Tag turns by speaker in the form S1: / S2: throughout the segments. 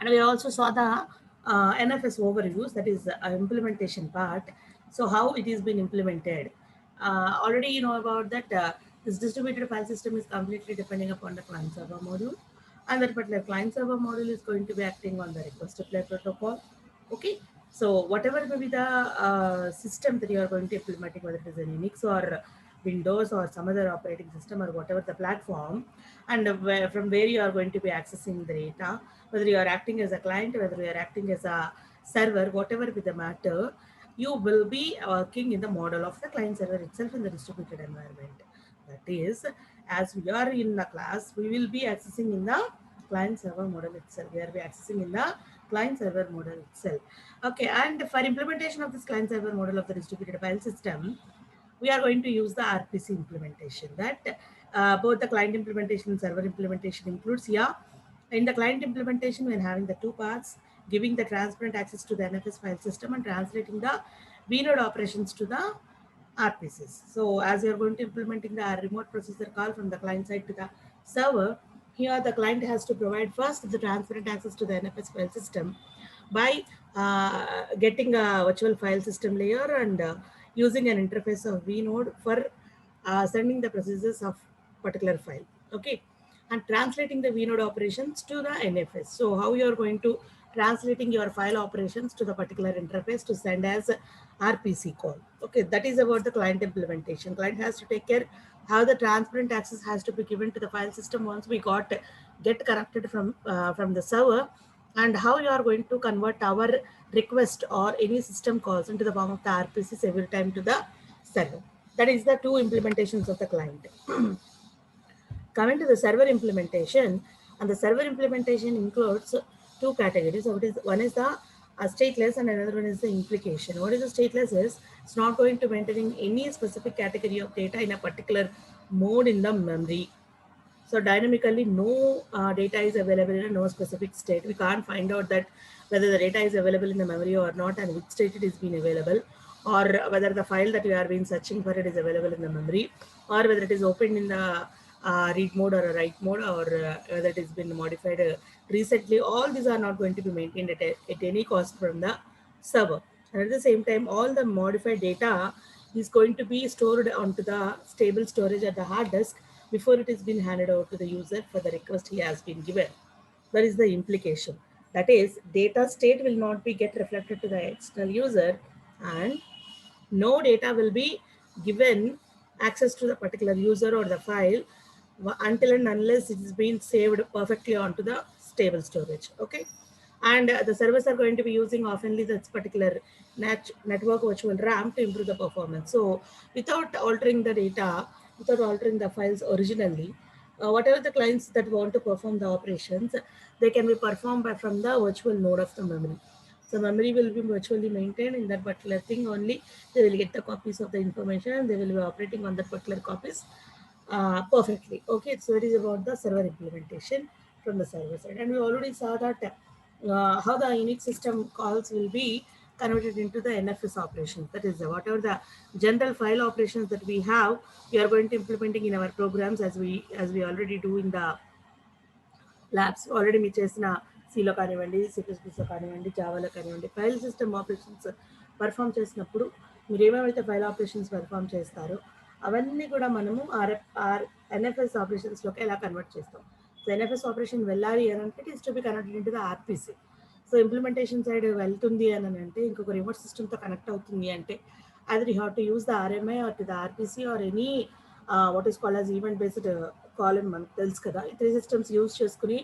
S1: And we also saw the NFS overviews, that is implementation part. So how it is being implemented. Already you know about that this distributed file system is completely depending upon the client server module, and that particular client server module is going to be acting on the request to play protocol. Okay, so whatever may be the system that you are going to implementing, whether it is an Unix or Windows or some other operating system or whatever the platform, and from where you are going to be accessing the data, whether you are acting as a client, whether you are acting as a server, whatever be the matter, you will be working in the model of the client server itself in the distributed environment. That is, as we are in the class, we will be accessing in the client server model itself. We are be accessing in the client server model itself. Okay, and for implementation of this client server model of the distributed file system, we are going to use the RPC implementation. That both the client implementation and server implementation includes. Yeah, in the client implementation, we're having the two parts, giving the transparent access to the NFS file system and translating the vnode operations to the RPCs. So as you're going to implementing the remote processor call from the client side to the server, here the client has to provide first the transparent access to the NFS file system by getting a virtual file system layer and using an interface of vnode for sending the processes of particular file. Okay, and translating the vnode operations to the NFS. So how you are going to translating your file operations to the particular interface to send as RPC call. Okay, that is about the client implementation. Client has to take care how the transparent access has to be given to the file system once we get connected from the server, and how you are going to convert our request or any system calls into the form of the RPCs every time to the server. That is the two implementations of the client. Coming to the server implementation, and the server implementation includes two categories. So one is the stateless and another one is the implication. What is the stateless is it's not going to maintaining any specific category of data in a particular mode in the memory. So dynamically, no data is available in a no specific state. We can't find out that whether the data is available in the memory or not and which state it is being available, or whether the file that you are been searching for it is available in the memory, or whether it is opened in the read mode or a write mode, or whether it has been modified recently. All these are not going to be maintained at any cost from the server. And at the same time, all the modified data is going to be stored onto the stable storage at the hard disk before it is been handed over to the user for the request he has been given. That is the implication. That is, data state will not be get reflected to the external user, and no data will be given access to the particular user or the file until and unless it is being saved perfectly onto the stable storage. Okay, and the servers are going to be using oftenly this particular network virtual RAM to improve the performance. So without altering the data, without altering the files originally, whatever the clients that want to perform the operations, they can be performed from the virtual node of the memory. So memory will be virtually maintained in that particular thing only. They will get the copies of the information and they will be operating on that particular copies perfectly. Okay, so it is about the server implementation from the server side. And we already saw that how the Unix system calls will be converted into the NFS operations. That is, whatever the general file operations that we have, we are going to implementing in our programs as we already do in the labs. Already మీ చేసిన సిలో కానివ్వండి, సిపిఎస్లో కానివ్వండి, జావాలో కానివ్వండి, file system operations perform చేసినప్పుడు మీరు ఏమేమైతే file operations perform చేస్తారో అవన్నీ కూడా మనము ఎన్ఎఫ్ఎస్ ఆపరేషన్స్లోకి ఎలా కన్వర్ట్ చేస్తాం. సో ఎన్ఎఫ్ఎస్ ఆపరేషన్ వెళ్ళాలి అని అంటే it's to be connected into the RPC. So implementation side వెళ్తుంది అని అంటే ఇంకొక రిమోట్ సిస్టమ్తో కనెక్ట్ అవుతుంది అంటే either you have to use the RMA or to the RPC or any what is called as event based call అని మనకు తెలుసు కదా. ఈ త్రీ సిస్టమ్స్ యూజ్ చేసుకుని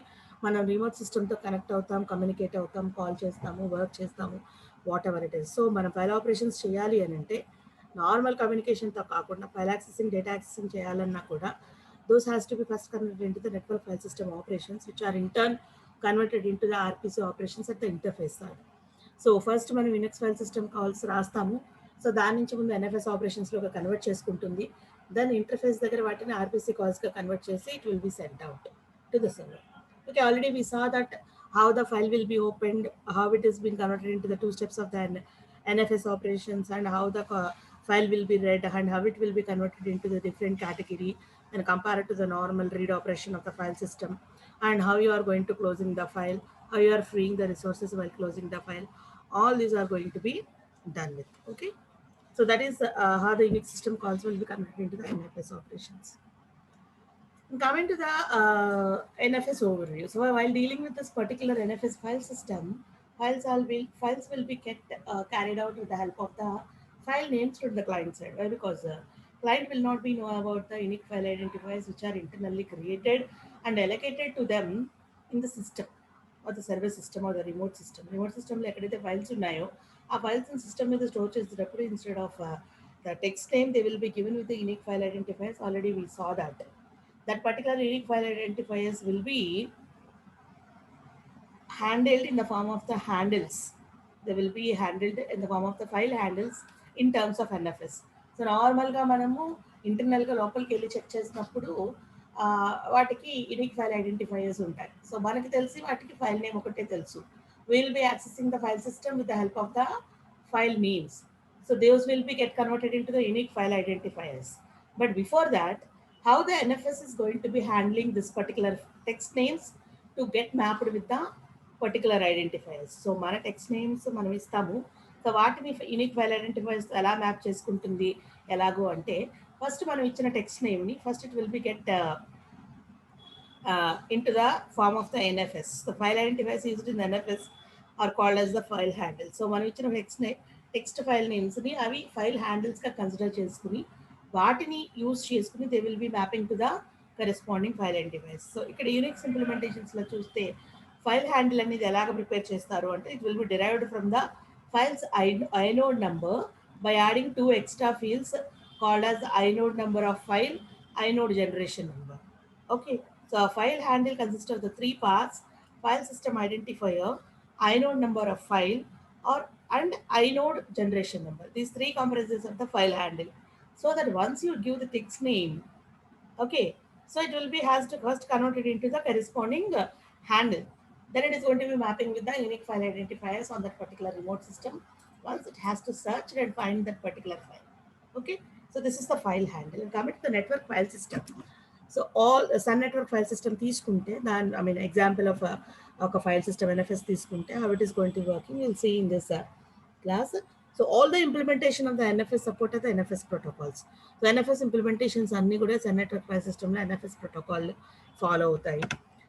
S1: మనం రిమోట్ సిస్టమ్తో కనెక్ట్ అవుతాం, కమ్యూనికేట్ అవుతాం, కాల్ చేస్తాము, వర్క్ చేస్తాము, what ever it is. So మనం ఫైల్ ఆపరేషన్స్ చేయాలి అని అంటే నార్మల్ కమ్యూనికేషన్తో కాకుండా ఫైల్ యాక్సెసింగ్, డేటా యాక్సెసింగ్ చేయాలన్నా కూడా those has to be first converted into the network file system operations, which are in turn converted into the RPC operations at the interface side. So first మనం Linux file system calls రాస్తాము. So దాని నుంచి ముందు NFS ఆపరేషన్స్లోకి convert చేసుకుంటుంది. Then interface దగ్గర వాటిని RPC కాల్స్గా convert చేసి it will be sent out to the server. Okay, already we saw that how the file will be opened, how it has been converted into the two steps of the NFS operations, and how the file will be read and how it will be converted into the different category and compare it to the normal read operation of the file system, and how you are going to closing the file, how you are freeing the resources while closing the file. All these are going to be done with. Okay. So that is how the Unix system calls will be converted into the NFS operations. Coming to the NFS overview. So while dealing with this particular NFS file system, files will be kept, carried out with the help of the file names from the client side. Why? Because client will not be know about the unique file identifiers which are internally created and allocated to them in the system or the service system or the remote system. Remote system లో ఎక్కడైతే files ఉన్నాయో ఆ files system మీద store చేసేటప్పుడు instead of the text name they will be given with the unique file identifiers. Already we saw that particular unique file identifiers will be handled in the form of the handles. They will be handled in the form of the file handles in terms of NFS. So నార్మల్గా మనము ఇంటర్నల్గా లోపలికి వెళ్ళి check చేసినప్పుడు వాటికి unique file identifiers ఉంటాయి. So మనకి తెలిసి వాటికి ఫైల్ నేమ్ ఒకటే తెలుసు. Will be accessing the file system with the help of the file names. So those will be get converted into the unique file identifiers. But before that, how the NFS is going to be handling this particular text names to get mapped with the particular identifiers. So మన text names మనం ఇస్తాము. So వాటిని unique file identifiers ఎలా map చేసుకుంటుంది ఎలాగో అంటే first మనం ఇచ్చిన టెక్స్ట్ నేమ్ని first it will be get into the form of the NFS. The file identifiers used in the NFS are called as the file handles. So మనం ఇచ్చిన text file నేమ్స్ని అవి ఫైల్ హ్యాండిల్స్గా కన్సిడర్ చేసుకుని వాటిని use చేసుకుని they will be mapping to the corresponding file identifiers. So ఇక్కడ Unix ఇంప్లిమెంటేషన్స్లో చూస్తే file handle అనేది ఎలాగ ప్రిపేర్ చేస్తారు అంటే it will B derived from the files inode number by adding two extra fields called as the inode number of file, inode generation number. Okay, so a file handle consists of the three parts: file system identifier, inode number of file, or and inode generation number. These three comprises of the file handle. So that once you give the text name, okay, so it will be has to first convert it into the corresponding handle. Then it is going to be mapping with the unique file identifiers on that particular remote system. Once it has to search and find that particular file. Okay, so this is the file handle. And coming to the network file system. So all Sun network file system తీసుకుంటే దాని I mean example of ఒక file system NFS తీసుకుంటే how it is going to be working you'll see in this class. So all the implementation of the NFS support are the NFS protocols. So NFS implementations అన్ని కూడా Sun network file system లో NFS protocol follow అవుతాయి.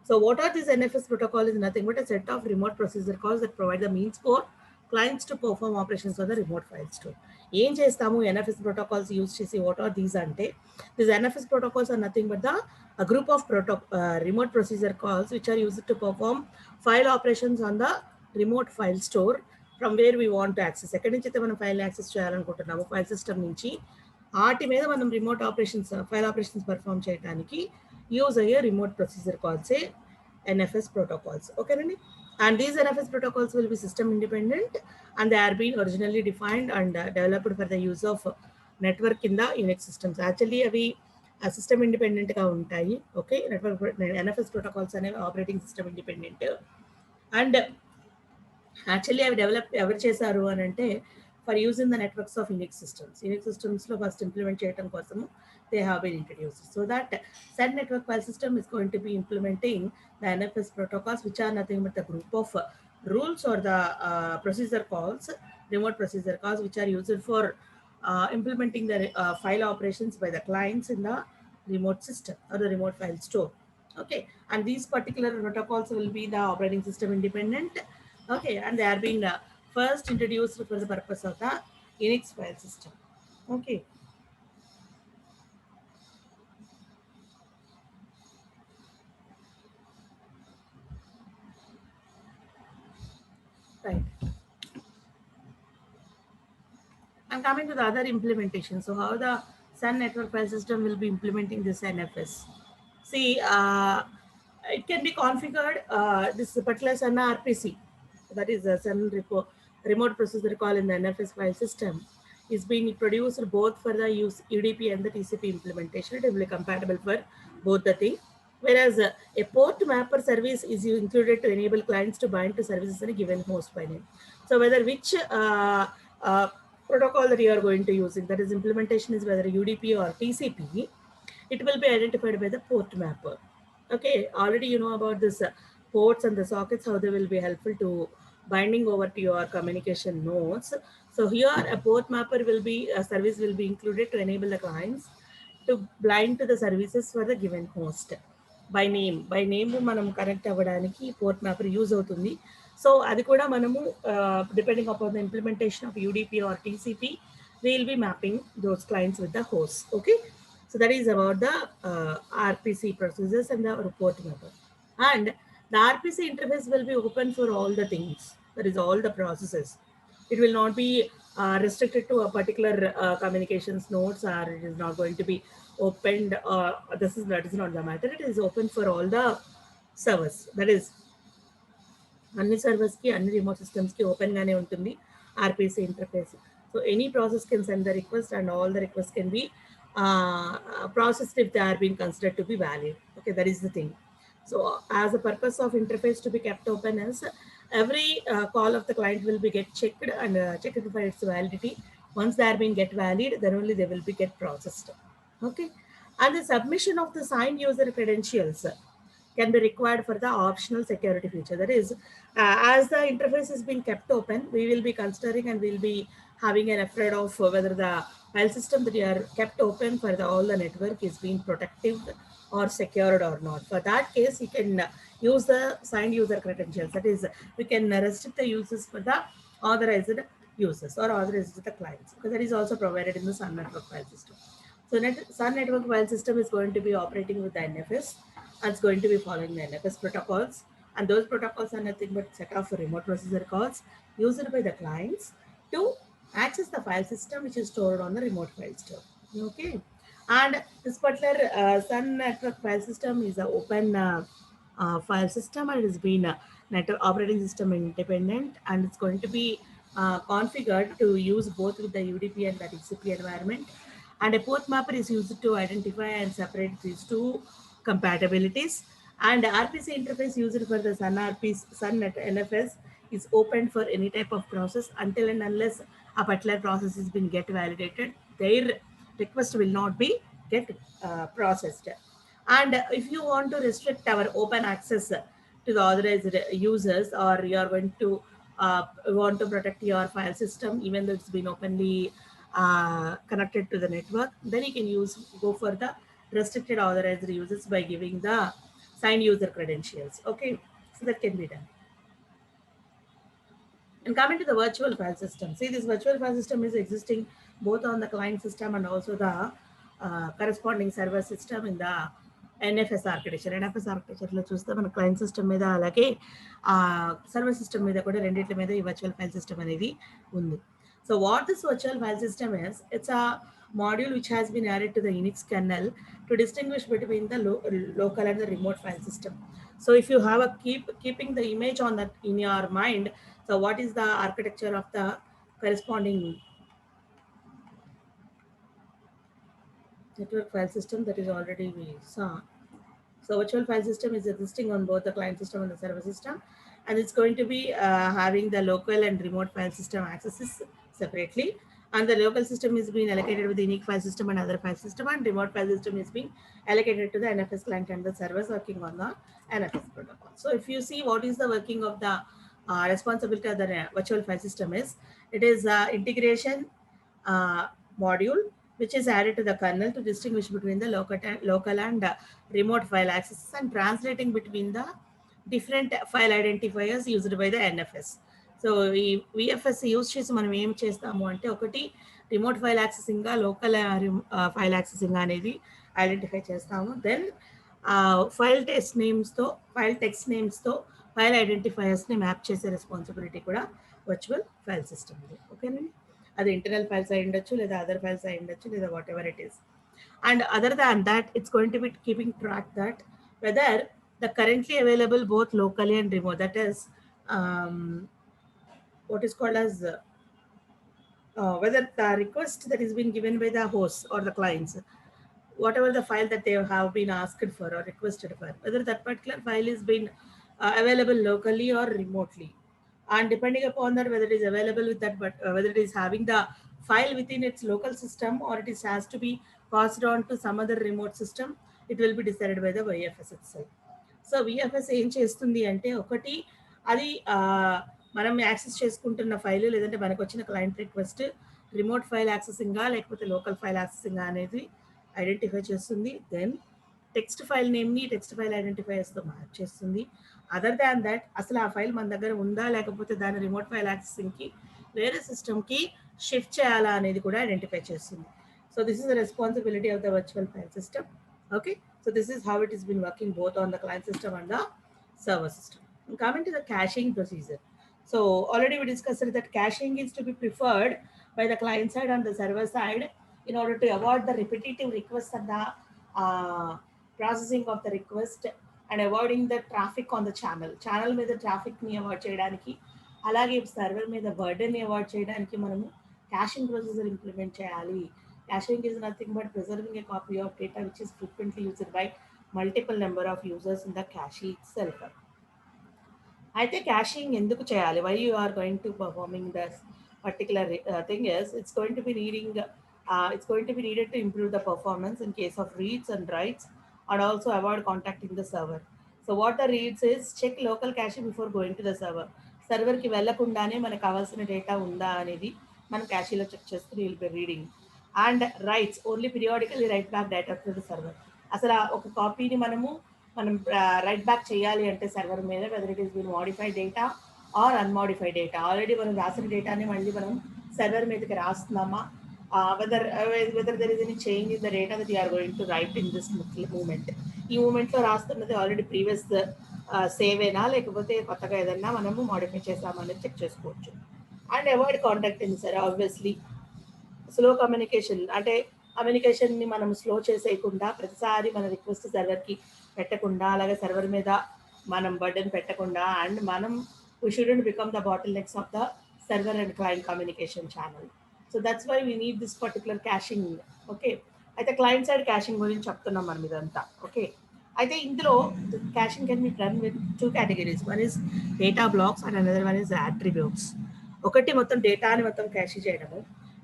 S1: So what are these NFS protocol is nothing but a set of remote procedure calls that provide the means for clients to perform operations on the remote file store. ఏం చేస్తాము NFS protocols use చేసి what are these అంటే these NFS protocols are nothing but a group of remote procedure calls which are used to perform file operations on the remote file store from where we want to access. ఎక్కడి నుంచి అయితే మనం file access చేయాలనుకుంటున్నాము file system నుంచి వాటి మీద మనం remote operations file operations perform చేయడానికి యూజ్ అయ్యే రిమోట్ ప్రొసీజర్ కాల్సే NFS protocols. Okay, Randy? And these NFS protocols will be system independent and they are being originally defined and developed for the use of network in the Unix systems. Actually, అవి system ఇండిపెండెంట్గా ఉంటాయి. Okay, network NFS protocols అనేవి operating system independent and actually అవి develop ఎవరు చేశారు అని అంటే for use in the networks of Unix సిస్టమ్స్లో ఫస్ట్ ఇంప్లిమెంట్ చేయడం కోసము they have been introduced. So that Sun network file system is going to be implementing the NFS protocols, which are nothing but the group of rules or the procedure calls, remote procedure calls, which are used for implementing the file operations by the clients in the remote system or the remote file store. Okay, and these particular protocols will be the operating system independent. Okay, and they are being first introduced for the purpose of the Unix file system. Okay. Right. And coming to the other implementation. So how the Sun network file system will be implementing this NFS? See, it can be configured. This particular Sun RPC, that is the Sun remote procedure call in the NFS file system, is being produced both for the UDP and the TCP implementation. It will be compatible for both the thing. Whereas a port mapper service is included to enable clients to bind to services in a given host by name. So whether which protocol that you are going to using, that is implementation is whether UDP or TCP, it will be identified by the port mapper. Okay, already you know about this ports and the sockets, how they will be helpful to binding over to your communication nodes. So here a port mapper will be, a service will be included to enable the clients to blind to the services for the given host by name మనం connect అవ్వడానికి port mapper use అవుతుంది. So అది కూడా మనము depending upon the implementation of UDP or TCP we will be mapping those clients with the hosts. Okay, so that is about the RPC procedures and the report mapper. And the RPC interface will be open for all the things, that is all the processes. It will not be restricted to a particular communications nodes, or it is not going to be opened. That is not the matter. It is open for all the servers. That is, అన్ని servers కి అన్ని remote systems కి open గానే ఉంటుంది RPC interface. So any process can send the request and all the request can be processed if they are being considered to be valid. Okay, that is the thing. So as the purpose of interface to be kept open is every call of the client will be get checked and checked for its validity. Once they are being get valid, then only they will be get processed. Okay, and the submission of the signed user credentials can be required for the optional security feature. That is, as the interface is being kept open, we will be considering and we'll be having an effort of whether the file system that you are kept open for the all the network is being protective or secured or not. For that case, you can use the signed user credentials. That is, we can restrict the uses for the authorized users or authorized the clients, because that is also provided in the Sun Network file system. So Sun Network file system is going to be operating with the NFS, and it's going to be following the NFS protocols. And those protocols are nothing but set of remote processor calls used by the clients to access the file system which is stored on the remote file store. Okay. And this particular Sun Network file system is an open file system, and it has been network operating system independent, and it's going to be configured to use both with the UDP and the TCP environment. And a port mapper is used to identify and separate these two compatibilities. And RPC interface used for the SunNet NFS is open for any type of process until and unless a particular process has been get validated. Their request will not be get processed. And if you want to restrict our open access to the authorized users, or you are going to want to protect your file system, even though it's been openly connected to the network, then you can go for the restricted authorized users by giving the signed user credentials. Okay, so that can be done. And coming to the virtual file system, see, this virtual file system is existing both on the client system and also the corresponding server system in the NFS architecture. NFS architecture లో చూస్తే మన client system మీద అలాగే server system మీద కూడా రెండిట్ల మీద ఈ virtual file system అనేది ఉంది. So what this virtual file system is, it's a module which has been added to the Unix kernel to distinguish between the local and the remote file system. So if you have a keeping the image on that in your mind, so what is the architecture of the corresponding network file system, that is already we saw. So virtual file system is existing on both the client system and the server system, and it's going to be having the local and remote file system accesses separately. And the local system is being allocated with the unique file system and other file system, and remote file system is being allocated to the NFS client and the servers working on the NFS protocol. So if you see what is the working of the responsibility of the virtual file system is, it is integration module which is added to the kernel to distinguish between the local and remote file accesses and translating between the different file identifiers used by the NFS. So ఈ VFS use చేసి మనం ఏం చేస్తాము అంటే, ఒకటి remote file యాక్సెసింగ్గా local file accessing అనేది identify చేస్తాము. దెన్ ఫైల్ టెక్స్ట్ నేమ్స్తో ఫైల్ ఐడెంటిఫైయర్స్ని మ్యాప్ చేసే రెస్పాన్సిబిలిటీ కూడా వర్చువల్ ఫైల్ సిస్టమ్ ఉంది. ఓకేనండి, అది ఇంటర్నల్ ఫైల్స్ అయి ఉండొచ్చు, లేదా అదర్ ఫైల్స్ అయి ఉండొచ్చు, లేదా what ever it is. And other than that, it's going to be keeping track that whether the currently available both locally and remote, that is what is called as whether the request that is being given by the host or the clients, whatever the file that they have been asked for or requested for, whether that particular file is being available locally or remotely, and depending upon that whether it is available with that, but whether it is having the file within its local system or it is has to be passed on to some other remote system, it will be decided by the YFS itself. So VFS ఏం చేస్తుంది అంటే ఒకటి అది మనం access చేసుకుంటున్న file లేదంటే మనకు వచ్చిన క్లయింట్ రిక్వెస్ట్ రిమోట్ ఫైల్ యాక్సెసింగా లేకపోతే లోకల్ ఫైల్ యాక్సెసింగా అనేది ఐడెంటిఫై చేస్తుంది. దెన్ టెక్స్ట్ ఫైల్ నేమ్ని టెక్స్ట్ ఫైల్ ఐడెంటిఫైయర్స్తో మ్యాచ్ చేస్తుంది. అదర్ దాన్ దట్ అసలు ఆ ఫైల్ మన దగ్గర ఉందా లేకపోతే దాని రిమోట్ ఫైల్ యాక్సెసింగ్కి వేరే సిస్టమ్కి షిఫ్ట్ చేయాలా అనేది కూడా ఐడెంటిఫై చేస్తుంది. So this is the responsibility of the virtual file system. Okay, so this is how it has been working both on the client system and the server system. And coming to the caching procedure. So already we discussed that caching is to be preferred by the client side and the server side in order to avoid the repetitive requests and the processing of the request and avoiding the traffic on the channel. Channel మీద traffic ని avoid చేయడానికి అలాగే server మీద burden ని avoid చేయడానికి మనము cashing procedure implement చేయాలి. Caching is nothing but preserving a copy of data which is frequently used by multiple number of users in the cache itself. అయితే క్యాషింగ్ ఎందుకు చేయాలి? Why you are going to performing this particular thing is it's going to be needed to improve the performance in case of reads and writes and also avoid contacting the server. So what the reads is check local cache before going to the server. సర్వర్కి వెళ్ళకుండానే మనకు కావాల్సిన data ఉందా అనేది మనం క్యాషీలో check చేస్తూ will be reading. And rights only periodically right back data to the server. అసలు ఒక కాపీని మనం రైట్ బ్యాక్ చేయాలి అంటే సర్వర్ మీద whether it is been modified data or unmodified data, already మనం రాసిన డేటాని మళ్ళీ మనం సర్వర్ మీదకి రాస్తున్నామా, whether there is any change in the data that you are going to write in this moment. ఈ మూమెంట్లో రాస్తున్నది ఆల్రెడీ ప్రీవియస్ సేవ్ అయినా లేకపోతే కొత్తగా ఏదన్నా మనము మోడిఫై చేసామనేది చెక్ చేసుకోవచ్చు. And avoid contacting sir obviously slow communication అంటే కమ్యూనికేషన్ని మనం స్లో చేసేయకుండా ప్రతిసారి మన రిక్వెస్ట్ సర్వర్కి పెట్టకుండా అలాగే సర్వర్ మీద మనం బర్డెన్ పెట్టకుండా అండ్ మనం we shouldn't become the bottlenecks of the server and client communication channel. So that's why we need this particular caching. Okay, అయితే క్లయింట్ సైడ్ క్యాషింగ్ గురించి చెప్తున్నాం మనం ఇదంతా. ఓకే, అయితే ఇందులో caching can be done with 2 categories. One is data blocks and another one is attributes. ఒకటి మొత్తం డేటాని మొత్తం క్యాష్ చేయడము,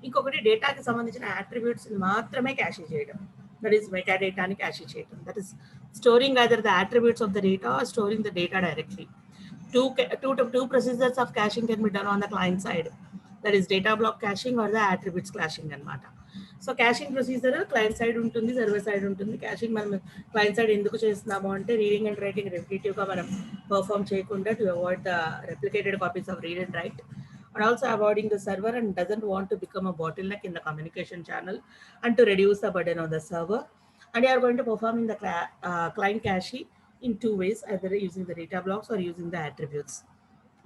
S1: ఇంకొకటి డేటాకి సంబంధించిన అట్రిబ్యూట్స్ మాత్రమే క్యాష్ చేయడం. దట్ ఈస్ మెటా డేటాని క్యాష్ చేయడం. That is storing either the attributes of the data or storing the data directly. Two procedures of caching can be done on the client side. That is data block caching or the attributes caching అన్నమాట. So cashing procedure client side ఉంటుంది, server side ఉంటుంది. Cashing మనం client side ఎందుకు చేస్తున్నాము అంటే reading and writing రెపిటేటివ్గా మనం perform చేయకుండా to avoid the replicated copies of read and right, and also avoiding the server and doesn't want to become a bottleneck in the communication channel and to reduce the burden on the server. And you are going to perform in the client cache in 2 ways, either using the data blocks or using the attributes.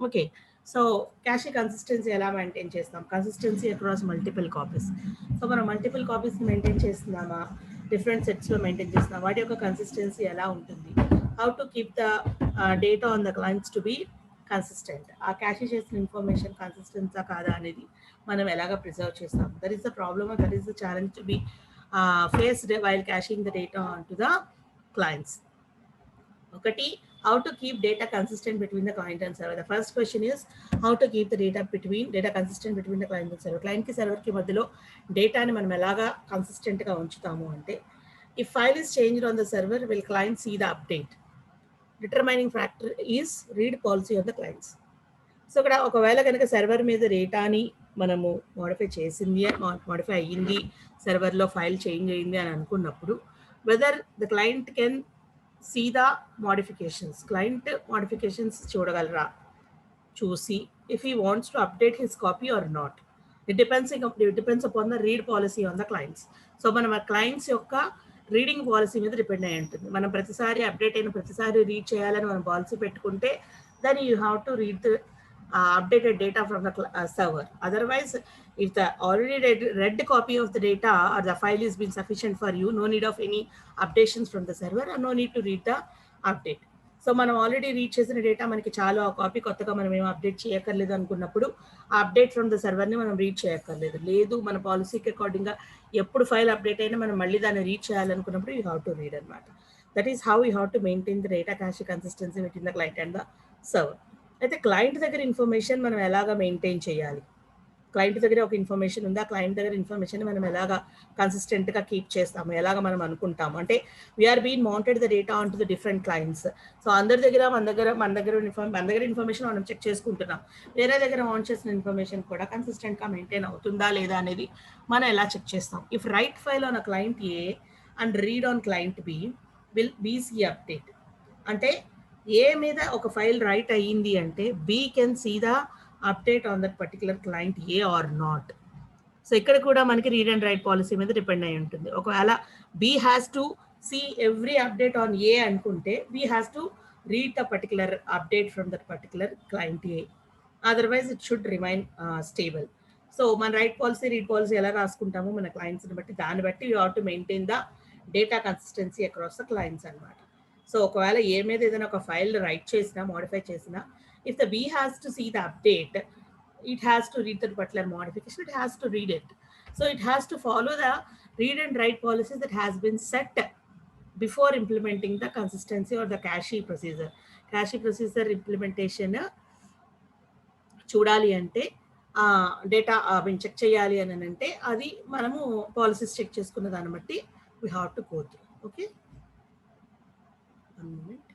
S1: Okay, so cache consistency ఎలా maintain చేస్తాం? Consistency across multiple copies. So మనం multiple copies maintain చేస్తున్నామా, different సెట్స్లో maintain చేస్తున్నాం, వాటి యొక్క consistency ఎలా ఉంటుంది? How to keep the data on the clients to be consistent. ఆ క్యాష్ చేసిన ఇన్ఫర్మేషన్ కన్సిస్టెన్సా కాదా అనేది మనం ఎలాగ ప్రిజర్వ్ చేస్తాం. That is the problem, that is the challenge to be faced while cashing the data on to the clients. ఒకటి, how to keep data consistent between the client and server. The first question is how to keep the data consistent between the client and server. Client కి server కి మధ్యలో డేటాని మనం ఎలాగా consistent గా ఉంచుతాము అంటే, if file is changed on the server, will client see the update? Determining factor is read policy of the clients. So ఇక్కడ ఒకవేళ కనుక సర్వర్ మీద డేటాని మనము మోడిఫై అయ్యింది, సర్వర్లో ఫైల్ చేంజ్ అయ్యింది అని అనుకున్నప్పుడు whether the client can see the modifications, client modifications చూడగలరా, చూసి if he wants to update his copy or not, it depends upon the read policy on the clients. So మనం ఆ clients యొక్క reading policy మీద depend అయి ఉంటుంది. మనం ప్రతిసారి అప్డేట్ అయిన ప్రతిసారి రీడ్ చేయాలని మనం పాలసీ పెట్టుకుంటే then you have to read the updated data from the server. Otherwise, if the already read copy of the data or the file is been sufficient for you, no need of any updations from the server and no need to read the update. So మనం already read చేసిన data మనకి చాలా ఆ copy కొత్తగా మనం ఏం update చేయక్కర్లేదు అనుకున్నప్పుడు ఆ అప్డేట్ ఫ్రమ్ ద సర్వర్ని మనం రీడ్ చేయక్కర్లేదు. లేదు, మన పాలసీకి అకార్డింగ్గా ఎప్పుడు ఫైల్ అప్డేట్ అయినా మనం మళ్ళీ దాన్ని రీడ్ చేయాలనుకున్నప్పుడు యూ హ్యావ్ టు రీడ్ అనమాట. That is how you have to maintain the data cash consistency between the client and the server. అయితే క్లయింట్ దగ్గర ఇన్ఫర్మేషన్ మనం ఎలాగ మెయింటైన్ చేయాలి? క్లయింట్ దగ్గర ఒక ఇన్ఫర్మేషన్ ఉంది. ఆ క్లయింట్ దగ్గర ఇన్ఫర్మేషన్ మనం ఎలాగా కన్సిస్టెంట్‌గా కీప్ చేస్తాము, ఎలాగ మనం అనుకుంటాము. అంటే we are been mounted the data on to the different clients. So అందరి దగ్గర మన దగ్గర ఇన్ఫర్మేషన్ మనం చెక్ చేసుకుంటున్నాం. వేరే దగ్గర ఆన్ చేసిన ఇన్ఫర్మేషన్ కూడా కన్సిస్టెంట్‌గా మెయింటైన్ అవుతుందా లేదా అనేది మనం ఎలా చెక్ చేస్తాం. If write file on a client A and read on client B will be see update. అంటే ఏ మీద ఒక ఫైల్ రైట్ అయ్యింది అంటే B can see the update on that particular client A or not. So ఇక్కడ కూడా మనకి read and write policy మీద depend అయి ఉంటుంది. ఒకవేళ B has to see every update on A అనుకుంటే B has to read the particular update from that particular client A. Otherwise it should remain stable. So మన write policy read policy ఎలా రాసుకుంటామో మన క్లయింట్స్ని బట్టి దాన్ని బట్టి you have to maintain the data consistency across the clients అనమాట. So ఒకవేళ ఏ మీద ఏదైనా ఒక ఫైల్ రైట్ చేసినా మోడిఫై చేసినా if the B has to see the update, it has to read that particular modification, it has to read it. So it has to follow the read and write policies that has been set before implementing the consistency or the cache procedure. Cache procedure implementation చూడాలి అంటే data check చేయాలి అని అంటే అది మనము policies check చేసుకున్న దాన్ని బట్టి we have to go through. Okay, one minute.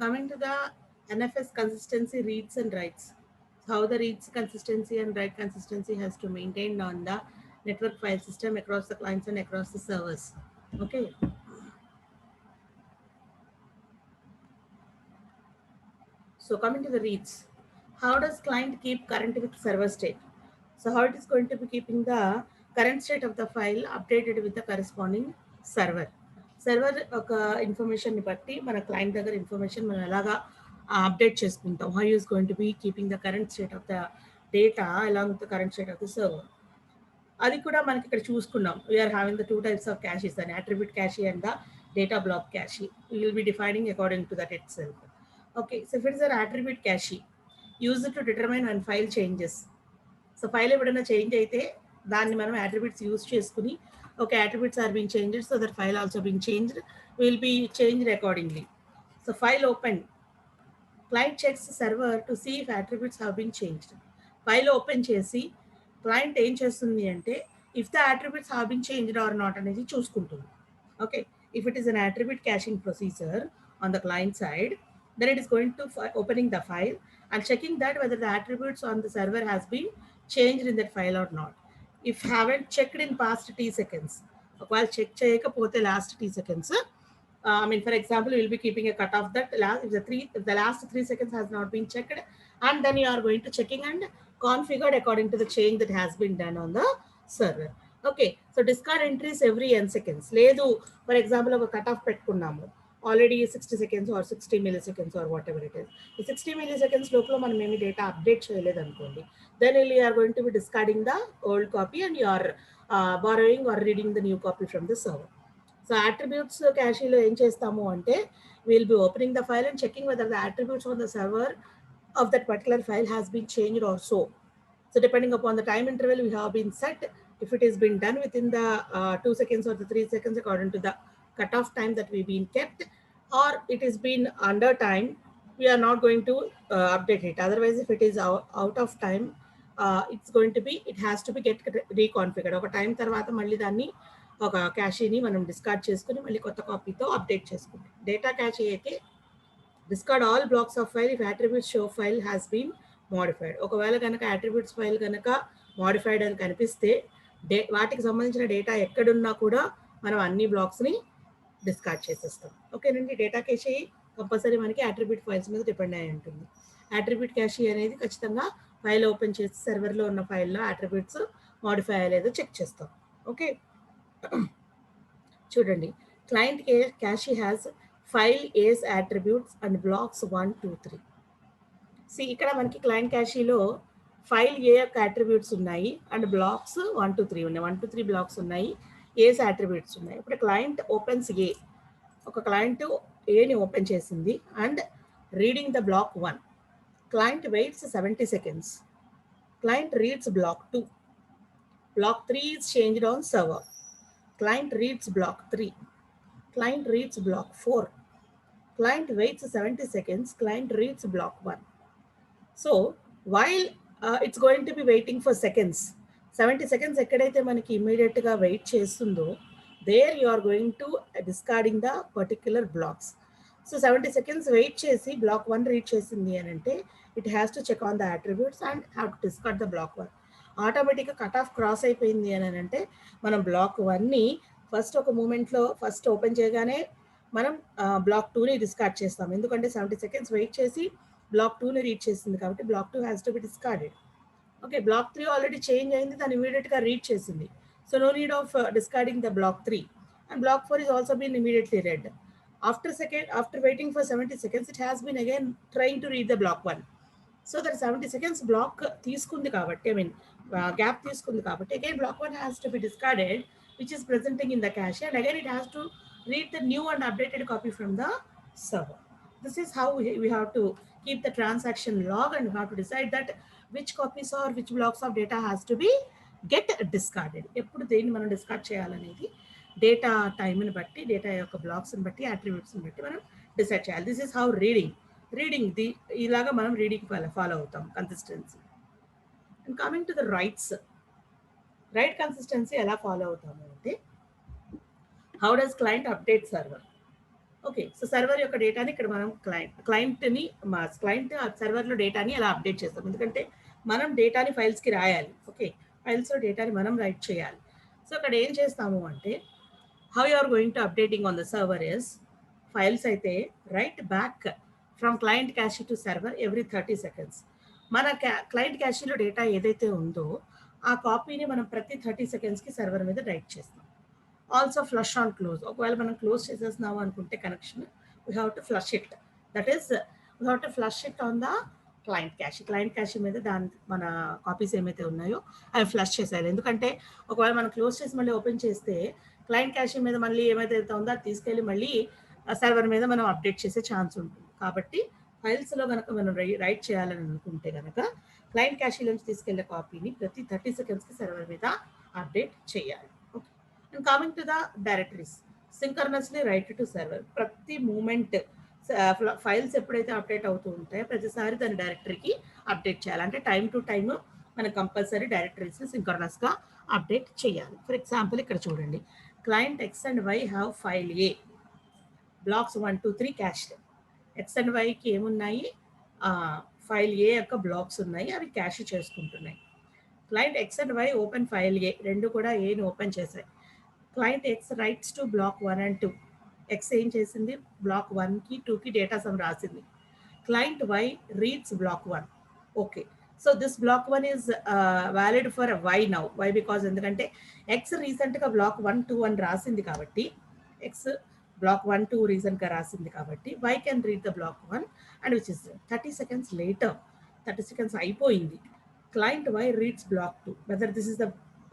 S1: Coming to the NFS consistency reads and writes. How the reads consistency and write consistency has to maintain on the network file system across the clients and across the servers. Okay. So coming to the reads, how does client keep current with server state? So how it is going to be keeping the current state of the file updated with the corresponding server. Server ఒక ఇన్ఫర్మేషన్ని బట్టి మన client దగ్గర information మనం ఎలాగా update చేసుకుంటాం. How use going to be keeping the current state of the data along with the current state of the server. అది కూడా మనకి ఇక్కడ చూసుకున్నాం. We are having the 2 types of caches, an attribute cache and the data block cache. We will be defining according to that itself. Okay, so if it's an attribute cache used to determine one file changes. So file ఎప్పుడైనా change అయితే దాన్ని మనం attributes use చేసుకుని okay, attributes are being changed, so that file also being changed will be changed accordingly. So file open, client checks the server to see if attributes have been changed. File open chesi client ఏం చేస్తుంది అంటే if the attributes have been changed or not అనేది చూసుకుంటుంది. Okay, if it is an attribute caching procedure on the client side, then it is going to opening the file and checking that whether the attributes on the server has been changed in that file or not. If haven't checked in past t seconds, ఒకవేళ check చేయకపోతే last t seconds, I mean for example you will be keeping a cut off that if the last 3 seconds has not been checked, and then you are going to checking and configured according to the change that has been done on the server. Okay, so discard entries every n seconds. లేదు for example ఒక cut off పెట్టుకున్నాము already 60 seconds or 60 milliseconds or whatever it is. ఈ 60 milliseconds లోపల మనం ఏమి data update చేయలేదు అనుకోండి, then you are going to be discarding the old copy and you are borrowing or reading the new copy from the server. So attributes cache-లో ఏం చేస్తాము అంటే we'll be opening the file and checking whether the attributes on the server of that particular file has been changed or so. So depending upon the time interval we have been set, if it has been done within the 2 seconds or the 3 seconds according to the cutoff time that we've been kept, or it has been under time, we are not going to update it. Otherwise, if it is out of time, it's going to be, it has to be get reconfigured. ఒక time తర్వాత మళ్ళీ దాన్ని ఒక క్యాషీని మనం discard చేసుకుని మళ్ళీ కొత్త కాపీతో update చేసుకుంటాం. డేటా క్యాషీ అయితే discard all blocks of file if attributes show file has been modified. ఒకవేళ కనుక అట్రిబ్యూట్స్ ఫైల్ కనుక మోడిఫైడ్ అని కనిపిస్తే వాటికి సంబంధించిన డేటా ఎక్కడున్నా కూడా మనం అన్ని బ్లాక్స్ని డిస్కార్డ్ చేసేస్తాం. ఓకేనండి. డేటా క్యాషీ కంపల్సరీ మనకి అట్రిబ్యూట్ ఫైల్స్ మీద డిపెండ్ అయి ఉంటుంది. అట్రిబ్యూట్ క్యాషీ అనేది ఖచ్చితంగా ఫైల్ ఓపెన్ చేసి సర్వర్లో ఉన్న ఫైల్లో అట్రిబ్యూట్స్ మోడిఫై అయ్యేదో చెక్ చేస్తాం. ఓకే, చూడండి. Client cache has file A's attributes and blocks 1, 2, 3. ఇక్కడ మనకి క్లయింట్ క్యాషీలో ఫైల్ ఏ యొక్క అట్రిబ్యూట్స్ ఉన్నాయి అండ్ బ్లాక్స్ 1, 2, 3 ఉన్నాయి. 1, 2, 3 బ్లాక్స్ ఉన్నాయి, ఏస్ అట్రిబ్యూట్స్ ఉన్నాయి. ఇప్పుడు క్లయింట్ ఓపెన్స్ ఏ, ఒక క్లయింట్ ఏని ఓపెన్ చేసింది and reading the block 1. Client waits 70 seconds. Client reads block 2. Block 3 is changed on server. Client reads block 3. Client reads block 4. Client waits 70 seconds. Client reads block 1. So while it's going to be waiting for seconds, 70 seconds ekkadaithe manaki immediate ga wait chestundo, there you are going to discarding the particular blocks. So 70 seconds wait chesi block 1 read chesindi anante, it has to check on the attributes and have to discard the block 1. ఆటోమేటిక్గా cut off cross అయిపోయింది అని అంటే మనం black 1ని first ఒక మూమెంట్లో first open చేయగానే మనం బ్లాక్ 2ని డిస్కార్డ్ చేస్తాం. ఎందుకంటే 70 seconds వెయిట్ చేసి బ్లాక్ 2ని రీడ్ చేసింది కాబట్టి block 2 has to be discarded. Okay, block 3 already change అయింది, దాన్ని ఇమీడియట్గా రీడ్ చేసింది. So no need of discarding the block 3. And block 4 is also been immediately read. After waiting for 70 seconds, it has been again trying to read the block 1. So that 70 seconds block తీసుకుంది కాబట్టి, gap తీసుకుంది కాబట్టి, again block 1 has to be discarded, which is presenting in the cache, and again it has to read the new and updated copy from the server. This is how we have to keep the transaction log, and we have to decide that which copies or which blocks of data has to be get discarded. ఎప్పుడు దేన్ని మనం discard చేయాలనేది data టైంని బట్టి, data యొక్క బ్లాక్స్ని బట్టి, అట్రిబ్యూట్స్ని బట్టి మనం డిసైడ్ చేయాలి. దిస్ ఈస్ హౌ రీడింగ్ ఇలాగా మనం రీడింగ్ ఫాలో అవుతాం consistency. And coming to the rights, right consistency ఎలా ఫాలో అవుతాము అంటే, how does client update server. Okay, so server యొక్క డేటాని ఇక్కడ మనం క్లయింట్ సర్వర్లో డేటాని ఎలా అప్డేట్ చేస్తాం. ఎందుకంటే మనం డేటాని ఫైల్స్కి రాయాలి. ఓకే, ఫైల్స్లో డేటాని మనం రైట్ చేయాలి. సో అక్కడ ఏం చేస్తాము అంటే, how you are going to updating on the server is, files అయితే write back from client cache to server every 30 seconds. మన క్లయింట్ క్యాషీలో డేటా ఏదైతే ఉందో ఆ కాపీని మనం ప్రతి 30 secondsకి సర్వర్ మీద రైట్ చేస్తాం. ఆల్సో ఫ్లష్ ఆన్ క్లోజ్, ఒకవేళ మనం క్లోజ్ చేసేస్తున్నాము అనుకుంటే connection, we have to flush it. That is we have to flush it on the client cache మీద మన కాపీస్ ఏమైతే ఉన్నాయో అవి ఫ్లష్ చేసేయాలి. ఎందుకంటే ఒకవేళ మనం క్లోజ్ చేసి మళ్ళీ ఓపెన్ చేస్తే క్లయింట్ క్యాషీ మీద మళ్ళీ ఏమైతే ఉందో అది తీసుకెళ్ళి మళ్ళీ సర్వర్ మీద మనం అప్డేట్ చేసే ఛాన్స్ ఉంటుంది. కాబట్టి ఫైల్స్లో కనుక మనం రైట్ చేయాలని అనుకుంటే కనుక క్లయింట్ క్యాషీలోంచి తీసుకెళ్లే కాపీని ప్రతి 30 secondsకి సర్వర్ మీద అప్డేట్ చేయాలి. Okay, and coming to the directories, synchronously write to server. ప్రతి మూమెంట్ ఫైల్స్ ఎప్పుడైతే అప్డేట్ అవుతూ ఉంటాయో ప్రతిసారి దాని డైరెక్టరీకి అప్డేట్ చేయాలి. అంటే టైం టు టైమ్ మనం కంపల్సరీ డైరెక్టరీస్ని సింక్రనస్గా అప్డేట్ చేయాలి. ఫర్ ఎగ్జాంపుల్ ఇక్కడ చూడండి, client X and Y have file A, blocks 1, 2, 3 cached. X and వైకి ఏమున్నాయి, ఫైల్ ఏ యొక్క బ్లాక్స్ ఉన్నాయి, అవి క్యాష్ చేసుకుంటున్నాయి. Client X and Y open file A, రెండు కూడా ఏని ఓపెన్ చేశాయి. Client X writes to block 1 and 2. X ఏం చేసింది, బ్లాక్ 1కి 2కి డేటా సమ్ రాసింది. Client Y reads block 1. Okay, so this block 1 is valid for Y now. Y because ఎందుకంటే ఎక్స్ రీసెంట్గా బ్లాక్ 1, 2 అని రాసింది కాబట్టి, ఎక్స్ బ్లాక్ 1, 2 రీసెంట్గా రాసింది కాబట్టి Y can read the block 1 and which is 30 seconds later. 30 seconds అయిపోయింది. Client Y reads block 2. Whether this is the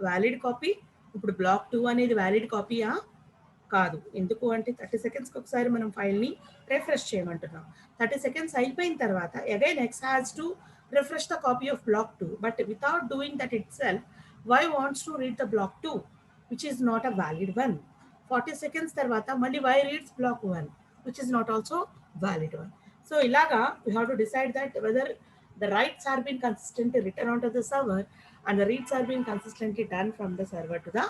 S1: valid copy. ఇప్పుడు బ్లాక్ 2 అనేది వ్యాలిడ్ కాపీయా కాదు. ఎందుకు అంటే 30 secondsకి ఒకసారి మనం ఫైల్ని రిఫ్రెష్ చేయమంటున్నాం. 30 seconds అయిపోయిన తర్వాత again X has to refresh the copy of block 2, but without doing that itself Y wants to read the block 2 which is not a valid one. 40 seconds తర్వాత మళ్ళీ Y reads block 1 which is not also valid one. So ఇలాగా we have to decide that whether the writes are being consistently written onto the server and the reads are being consistently done from the server to the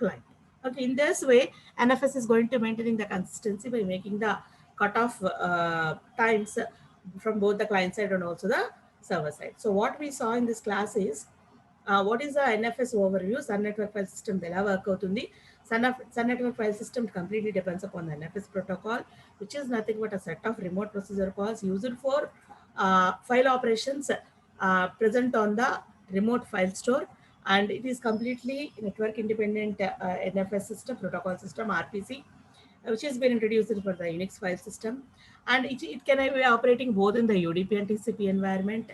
S1: client. Okay, in this way NFS is going to maintaining the consistency by making the cutoff times from both the client side and also the server side. So what we saw in this class is what is the NFS overview? Sun Network File System ఎలా work అవుతుంది? Sun Network File System completely depends upon the NFS protocol, which is nothing but a set of remote procedure calls used for file operations present on the remote file store, and it is completely network independent NFS system, protocol system, RPC, which has been introduced for the Unix file system. And it can be operating both in the UDP and TCP environment.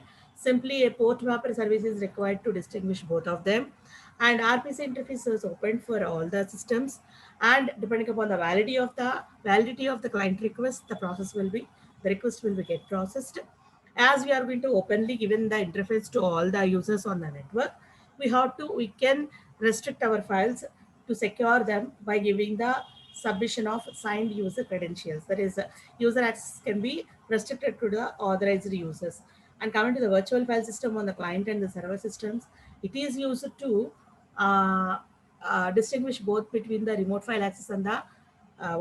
S1: Simply a port mapper service is required to distinguish both of them. And RPC interface is open for all the systems. And depending upon the validity of the client request, the request will be get processed. As we are going to openly given the interface to all the users on the network, we can restrict our files to secure them by giving the submission of signed user credentials. That is, user access can be restricted to the authorized users. And coming to the virtual file system on the client and the server systems, it is used to distinguish both between the remote file access and the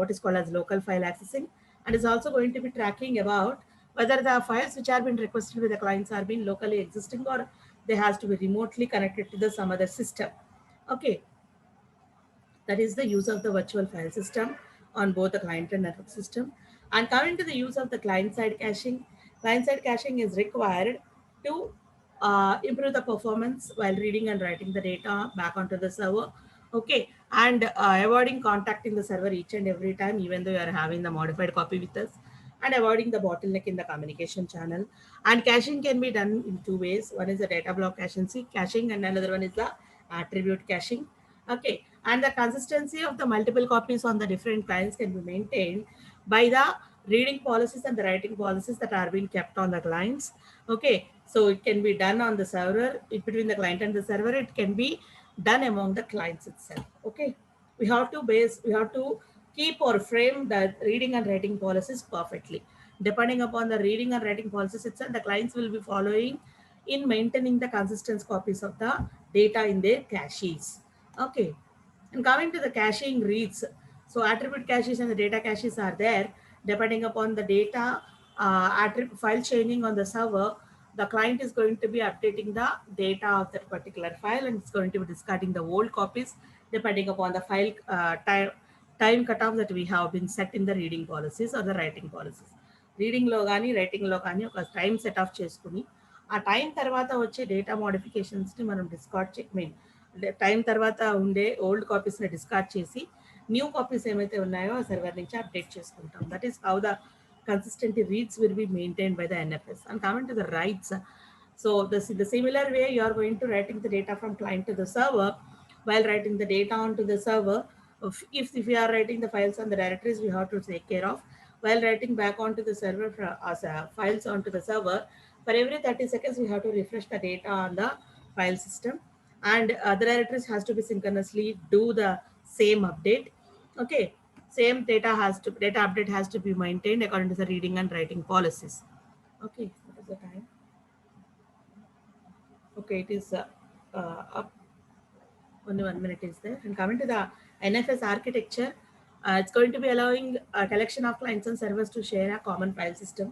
S1: what is called as local file accessing, and is also going to be tracking about whether the files which are being requested with the clients are being locally existing or they has to be remotely connected to the some other system. Okay, that is the use of the virtual file system on both the client and network system. And coming to the use of the client side caching is required to improve the performance while reading and writing the data back onto the server. Okay, and avoiding contacting the server each and every time, even though you are having the modified copy with us, and avoiding the bottleneck in the communication channel. And caching can be done in two ways. One is the data block caching, and another one is the attribute caching. Okay, and the consistency of the multiple copies on the different clients can be maintained by the reading policies and the writing policies that are being kept on the clients. Okay, so it can be done on the server between the client and the server. It can be done among the clients itself. Okay, we have to keep or frame the reading and writing policies perfectly. Depending upon the reading and writing policies itself, the clients will be following in maintaining the consistent copies of the data in their caches. Okay, and coming to the caching reads, so attribute caches and the data caches are there. Depending upon the data attribute file changing on the server, the client is going to be updating the data of that particular file, and it's going to be discarding the old copies depending upon the file time cutoff that we have been set in the reading policies or the writing policies. రీడింగ్లో కానీ రైటింగ్లో కానీ ఒక time set of చేసుకుని ఆ time తర్వాత వచ్చే data మోడిఫికేషన్స్ని మనం mean time తర్వాత ఉండే ఓల్డ్ కాపీస్ని డిస్కార్డ్ చేసి న్యూ కాపీస్ ఏమైతే ఉన్నాయో సర్వర్ నుంచి అప్డేట్ చేసుకుంటాం. That is how the consistent reads will be maintained by the NFS. And coming to the writes, so the similar way you are going to writing the data from client to the server. While writing the data onto the server, if we are writing the files and the directories, we have to take care of. While writing back onto the server as files onto the server, for every 30 seconds we have to refresh the data on the file system, and the directories has to be synchronously do the same update. Okay, same data update has to be maintained according to the reading and writing policies. Okay, what is the time? Okay, it is up. Only 1 minute is there. And coming to the NFS architecture, it's going to be allowing a collection of clients and servers to share a common file system.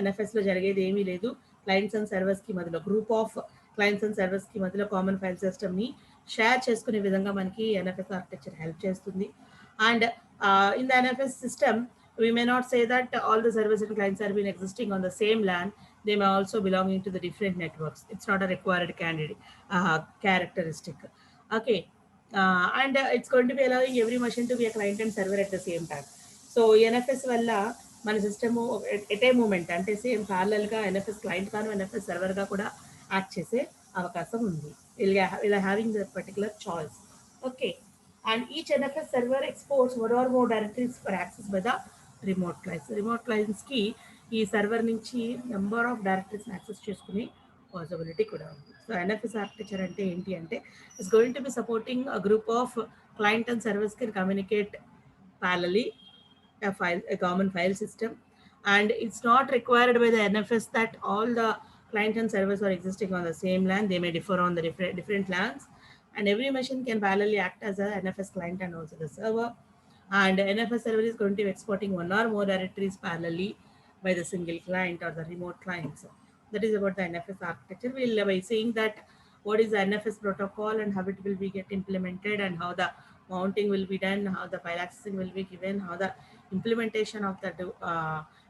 S1: NFS లో జరిగేది ఏమీ లేదు. Clients and servers కి మధ్యలో group of clients and servers కి మధ్యలో common file system ని share చేసుకునే విధంగా మనకి ఎన్ఎఫ్ఎస్ ఆర్కిటెక్చర్ హెల్ప్ చేస్తుంది. And in the NFS system we may not say that all the servers and clients are been existing on the same LAN. They may also belonging to the different networks. It's not a required characteristic. Okay, and it's going to be allowing every machine to be a client and server at the same time. So NFS వల్ల మన system at a moment అంటే same parallel గా NFS client గాను NFS server గా కూడా act చేసే అవకాశం ఉంది. ఇలా having the particular choice. Okay, and each NFS server exports one or more directories for access by the remote clients. Remote clients కి ఈ సర్వర్ నుంచి నెంబర్ ఆఫ్ డైరెక్టరీస్ యాక్సెస్ చేసుకునే పాసిబిలిటీ కూడా ఉంది. సో ఎన్ఎఫ్ఎస్ ఆర్కిటెక్చర్ అంటే ఏంటి అంటే it's going to be supporting a group of client and servers can communicate parallelly a common file system, and it's not required by the NFS that all the client and servers are existing on the same LAN. They may differ on the different LANs, and every machine can parallelly act as a NFS client and also the server. And NFS server is going to be exporting one or more directories parallelly by the single client or the remote clients. That is about the NFS architecture. We'll by saying that what is the NFS protocol and how it will be get implemented and how the mounting will be done, how the file accessing will be given, how the implementation of the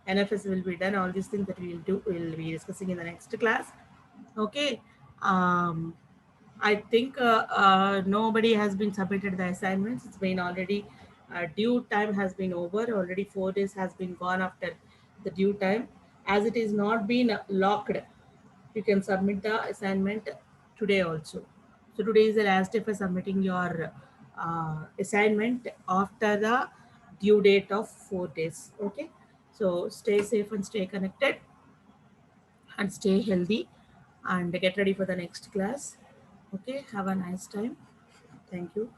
S1: NFS will be done. All these things that we will do, we'll be discussing in the next class. Okay. I think nobody has been submitted the assignments. It's been already due time has been over. Already 4 days has been gone after the due time. As it is not been locked, you can submit the assignment today also. So today is the last day for submitting your assignment after the due date of 4 days. Okay. So stay safe and stay connected and stay healthy and get ready for the next class. Okay, have a nice time. Thank you.